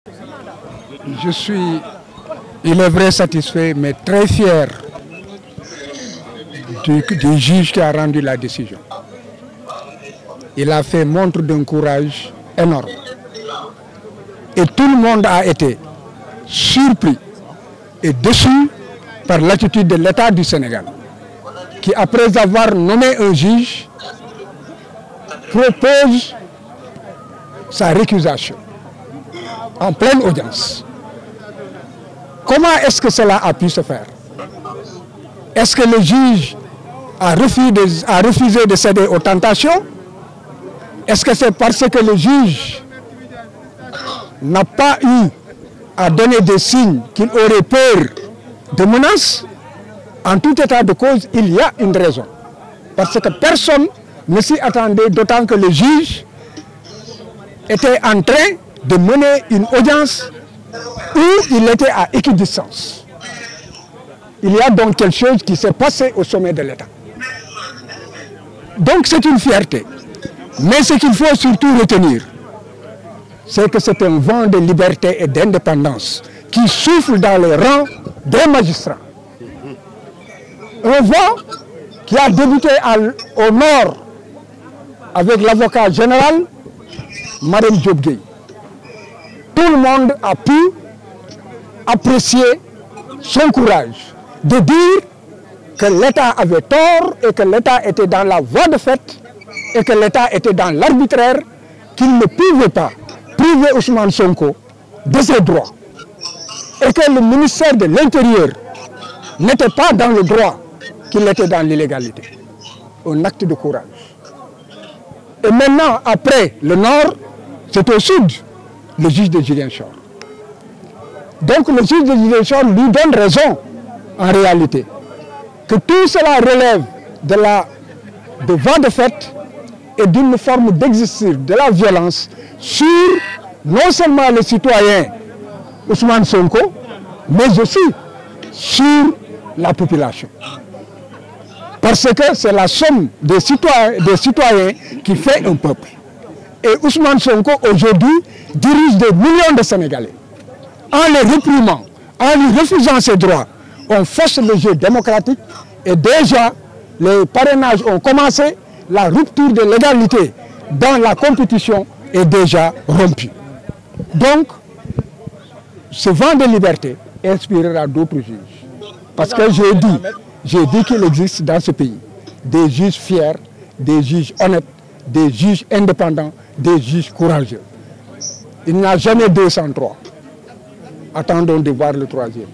Je suis, il est vrai, satisfait, mais très fier du juge qui a rendu la décision. Il a fait montre d'un courage énorme. Et tout le monde a été surpris et déçu par l'attitude de l'État du Sénégal, qui, après avoir nommé un juge, propose sa récusation en pleine audience. Comment est-ce que cela a pu se faire? Est-ce que le juge a refusé de céder aux tentations? Est-ce que c'est parce que le juge n'a pas eu à donner des signes qu'il aurait peur de menaces? En tout état de cause, il y a une raison. Parce que personne ne s'y attendait, d'autant que le juge était en train de mener une audience où il était à équidistance. Il y a donc quelque chose qui s'est passé au sommet de l'État. Donc c'est une fierté. Mais ce qu'il faut surtout retenir, c'est que c'est un vent de liberté et d'indépendance qui souffle dans les rangs des magistrats. Un vent qui a débuté au nord avec l'avocat général, Mme Diop Gueye. Tout le monde a pu apprécier son courage de dire que l'État avait tort et que l'État était dans la voie de fait et que l'État était dans l'arbitraire, qu'il ne pouvait pas priver Ousmane Sonko de ses droits et que le ministère de l'Intérieur n'était pas dans le droit, qu'il était dans l'illégalité. Un acte de courage. Et maintenant, après le nord, c'est au sud, le juge de Ziguinchor. Donc le juge de Ziguinchor lui donne raison, en réalité, que tout cela relève de voie de fait et d'une forme d'exercice de la violence sur non seulement le citoyen Ousmane Sonko, mais aussi sur la population. Parce que c'est la somme des citoyens qui fait un peuple. Et Ousmane Sonko, aujourd'hui, dirige des millions de Sénégalais. En les réprimant, en lui refusant ses droits, on force le jeu démocratique et déjà, les parrainages ont commencé, la rupture de l'égalité dans la compétition est déjà rompue. Donc, ce vent de liberté inspirera d'autres juges. Parce que j'ai dit qu'il existe dans ce pays des juges fiers, des juges honnêtes, des juges indépendants, des juges courageux. Il n'y a jamais 203. Attendons de voir le troisième.